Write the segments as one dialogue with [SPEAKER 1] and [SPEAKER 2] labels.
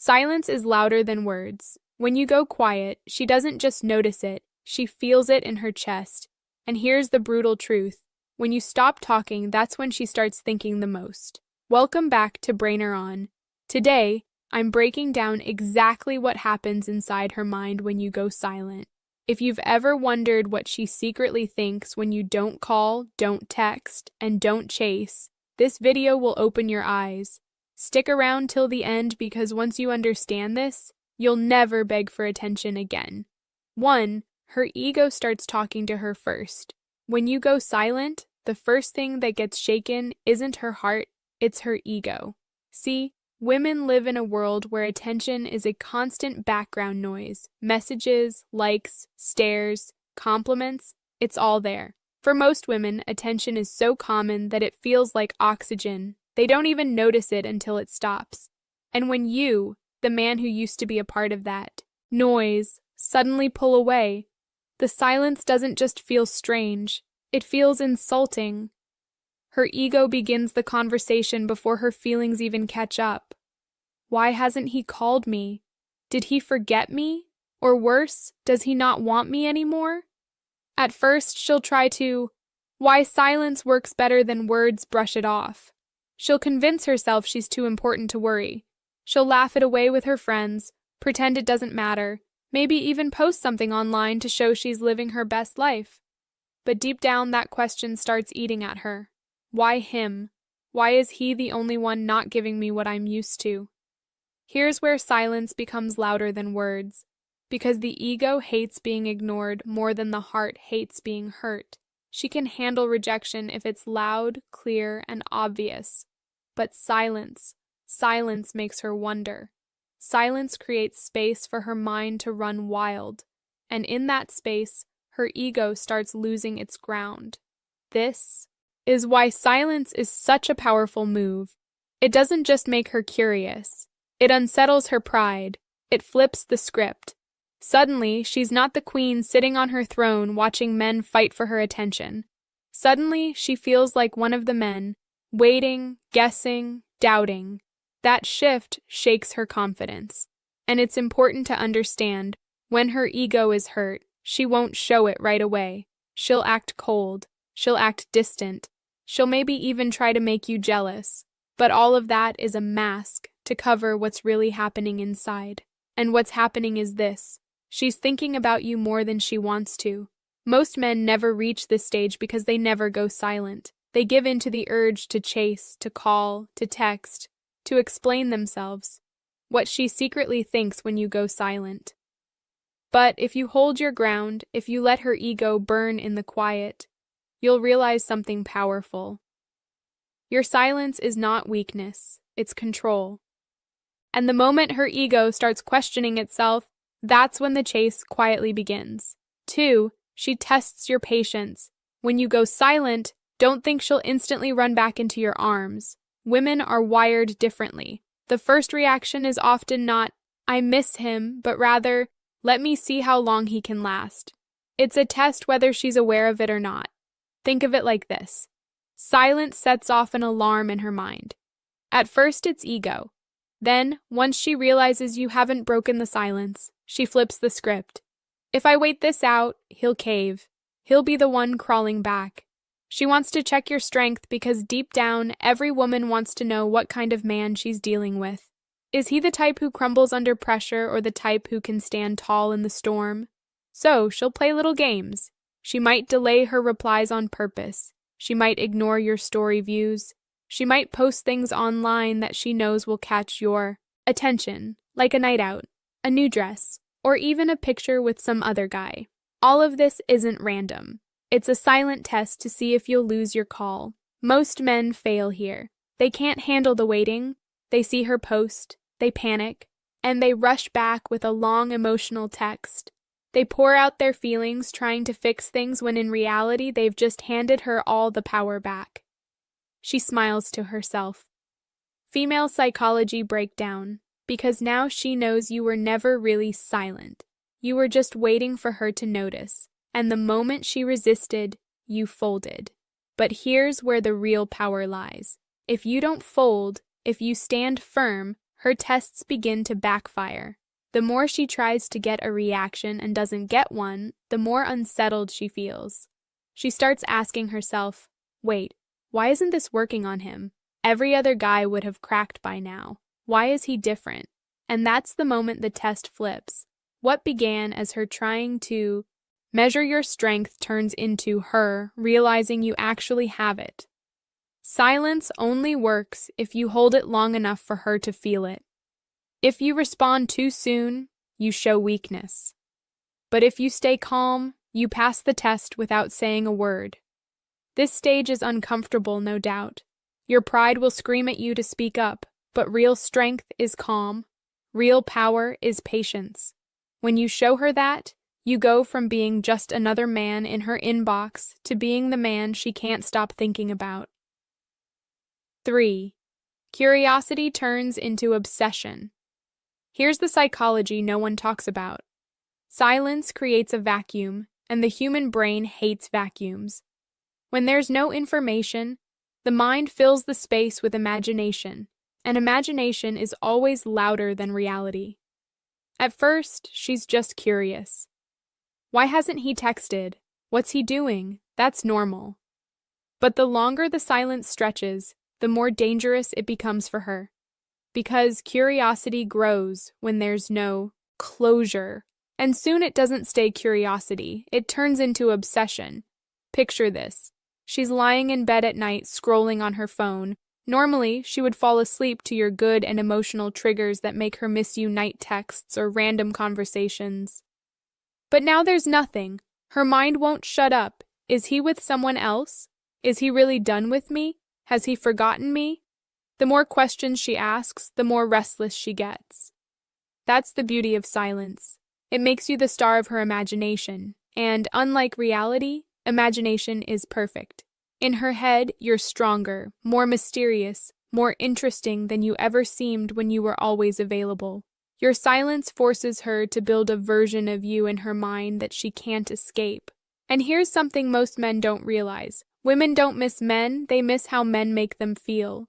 [SPEAKER 1] Silence is louder than words. When you go quiet, she doesn't just notice it, she feels it in her chest. And here's the brutal truth. When you stop talking, that's when she starts thinking the most. Welcome back to Brainer On. Today, I'm breaking down exactly what happens inside her mind when you go silent. If you've ever wondered what she secretly thinks when you don't call, don't text, and don't chase, this video will open your eyes. Stick around till the end because once you understand this, you'll never beg for attention again. 1. Her ego starts talking to her first. When you go silent, the first thing that gets shaken isn't her heart, it's her ego. See, women live in a world where attention is a constant background noise. Messages, likes, stares, compliments, it's all there. For most women, attention is so common that it feels like oxygen. They don't even notice it until it stops. And when you, the man who used to be a part of that noise, suddenly pull away, the silence doesn't just feel strange, it feels insulting. Her ego begins the conversation before her feelings even catch up. Why hasn't he called me? Did he forget me? Or worse, does he not want me anymore? At first, she'll try to, why silence works better than words, brush it off. She'll convince herself she's too important to worry. She'll laugh it away with her friends, pretend it doesn't matter, maybe even post something online to show she's living her best life. But deep down, that question starts eating at her. Why him? Why is he the only one not giving me what I'm used to? Here's where silence becomes louder than words, because the ego hates being ignored more than the heart hates being hurt. She can handle rejection if it's loud, clear, and obvious. But silence makes her wonder. Silence creates space for her mind to run wild, and in that space, her ego starts losing its ground. This is why silence is such a powerful move. It doesn't just make her curious. It unsettles her pride. It flips the script. Suddenly, she's not the queen sitting on her throne watching men fight for her attention. Suddenly, she feels like one of the men, waiting, guessing, doubting. That shift shakes her confidence. And it's important to understand, when her ego is hurt, she won't show it right away. She'll act cold. She'll act distant. She'll maybe even try to make you jealous. But all of that is a mask to cover what's really happening inside. And what's happening is this. She's thinking about you more than she wants to. Most men never reach this stage because they never go silent. They give in to the urge to chase, to call, to text, to explain themselves. What she secretly thinks when you go silent. But if you hold your ground, if you let her ego burn in the quiet, you'll realize something powerful. Your silence is not weakness, it's control. And the moment her ego starts questioning itself, that's when the chase quietly begins. 2. She tests your patience. When you go silent, don't think she'll instantly run back into your arms. Women are wired differently. The first reaction is often not, I miss him, but rather, let me see how long he can last. It's a test whether she's aware of it or not. Think of it like this. Silence sets off an alarm in her mind. At first, it's ego. Then, once she realizes you haven't broken the silence, she flips the script. If I wait this out, he'll cave. He'll be the one crawling back. She wants to check your strength because deep down, every woman wants to know what kind of man she's dealing with. Is he the type who crumbles under pressure or the type who can stand tall in the storm? So, she'll play little games. She might delay her replies on purpose. She might ignore your story views. She might post things online that she knows will catch your attention, like a night out, a new dress, or even a picture with some other guy. All of this isn't random. It's a silent test to see if you'll lose your call. Most men fail here. They can't handle the waiting. They see her post, they panic, and they rush back with a long emotional text. They pour out their feelings trying to fix things when in reality they've just handed her all the power back. She smiles to herself. Female psychology breakdown, because now she knows you were never really silent. You were just waiting for her to notice, and the moment she resisted, you folded. But here's where the real power lies. If you don't fold, if you stand firm, her tests begin to backfire. The more she tries to get a reaction and doesn't get one, the more unsettled she feels. She starts asking herself, wait, why isn't this working on him? Every other guy would have cracked by now. Why is he different? And that's the moment the test flips. What began as her trying to measure your strength turns into her realizing you actually have it. Silence only works if you hold it long enough for her to feel it. If you respond too soon, you show weakness. But if you stay calm, you pass the test without saying a word. This stage is uncomfortable, no doubt. Your pride will scream at you to speak up, but real strength is calm. Real power is patience. When you show her that, you go from being just another man in her inbox to being the man she can't stop thinking about. 3. Curiosity turns into obsession. Here's the psychology no one talks about. Silence creates a vacuum, and the human brain hates vacuums. When there's no information, the mind fills the space with imagination, and imagination is always louder than reality. At first, she's just curious. Why hasn't he texted? What's he doing? That's normal. But the longer the silence stretches, the more dangerous it becomes for her. Because curiosity grows when there's no closure. And soon it doesn't stay curiosity, it turns into obsession. Picture this. She's lying in bed at night scrolling on her phone. Normally, she would fall asleep to your good and emotional triggers that make her miss you night texts or random conversations. But now there's nothing. Her mind won't shut up. Is he with someone else? Is he really done with me? Has he forgotten me? The more questions she asks, the more restless she gets. That's the beauty of silence. It makes you the star of her imagination, and unlike reality, imagination is perfect. In her head, you're stronger, more mysterious, more interesting than you ever seemed when you were always available. Your silence forces her to build a version of you in her mind that she can't escape. And here's something most men don't realize. Women don't miss men, they miss how men make them feel.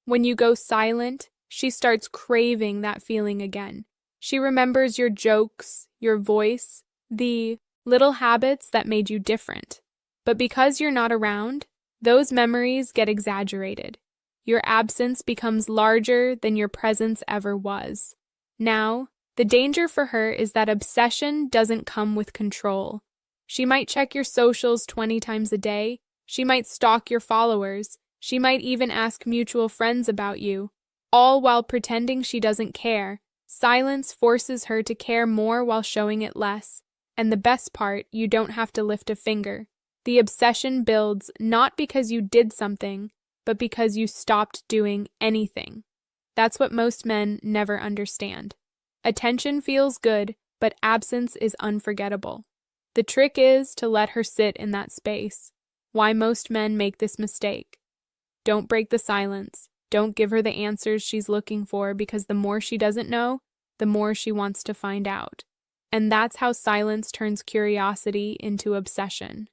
[SPEAKER 1] When you go silent, she starts craving that feeling again. She remembers your jokes, your voice, the little habits that made you different. But because you're not around, those memories get exaggerated. Your absence becomes larger than your presence ever was. Now, the danger for her is that obsession doesn't come with control. She might check your socials 20 times a day. She might stalk your followers. She might even ask mutual friends about you, all while pretending she doesn't care. Silence forces her to care more while showing it less. And the best part, you don't have to lift a finger. The obsession builds not because you did something, but because you stopped doing anything. That's what most men never understand. Attention feels good, but absence is unforgettable. The trick is to let her sit in that space. Why most men make this mistake. Don't break the silence. Don't give her the answers she's looking for, because the more she doesn't know, the more she wants to find out. And that's how silence turns curiosity into obsession.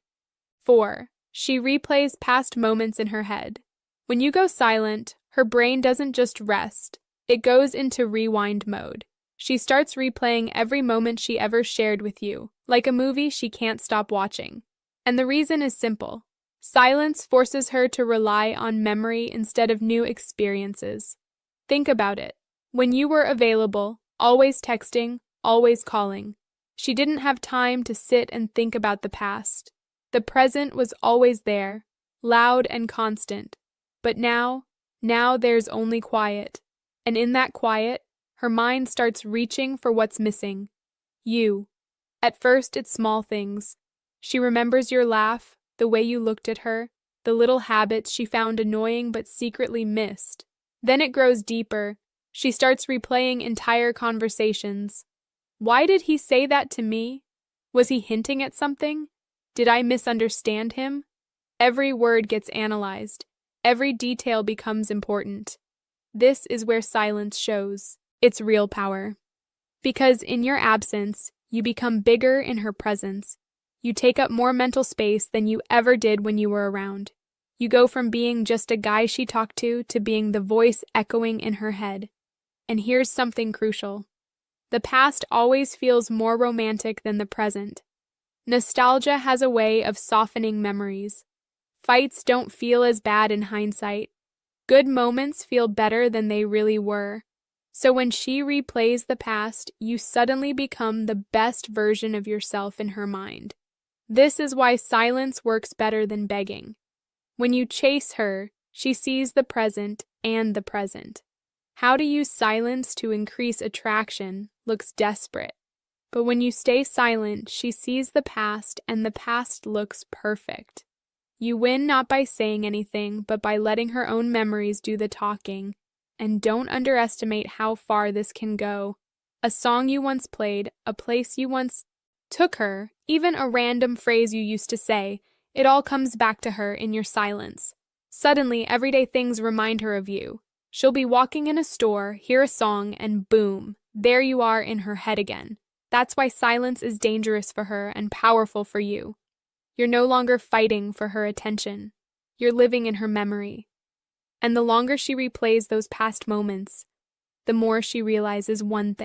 [SPEAKER 1] 4. She replays past moments in her head. When you go silent, her brain doesn't just rest. It goes into rewind mode. She starts replaying every moment she ever shared with you, like a movie she can't stop watching. And the reason is simple. Silence forces her to rely on memory instead of new experiences. Think about it. When you were available, always texting, always calling, she didn't have time to sit and think about the past. The present was always there, loud and constant. But now there's only quiet. And in that quiet, her mind starts reaching for what's missing. You. At first, it's small things. She remembers your laugh, the way you looked at her, the little habits she found annoying but secretly missed. Then it grows deeper. She starts replaying entire conversations. Why did he say that to me? Was he hinting at something? Did I misunderstand him? Every word gets analyzed. Every detail becomes important. This is where silence shows its real power. Because in your absence, you become bigger in her presence. You take up more mental space than you ever did when you were around. You go from being just a guy she talked to being the voice echoing in her head. And here's something crucial. The past always feels more romantic than the present. Nostalgia has a way of softening memories. Fights don't feel as bad in hindsight. Good moments feel better than they really were. So when she replays the past, you suddenly become the best version of yourself in her mind. This is why silence works better than begging. When you chase her, she sees the present and the present. How to use silence to increase attraction looks desperate. But when you stay silent, she sees the past and the past looks perfect. You win not by saying anything, but by letting her own memories do the talking. And don't underestimate how far this can go. A song you once played, a place you once took her, even a random phrase you used to say, it all comes back to her in your silence. Suddenly, everyday things remind her of you. She'll be walking in a store, hear a song, and boom, there you are in her head again. That's why silence is dangerous for her and powerful for you. You're no longer fighting for her attention. You're living in her memory. And the longer she replays those past moments, the more she realizes one thing.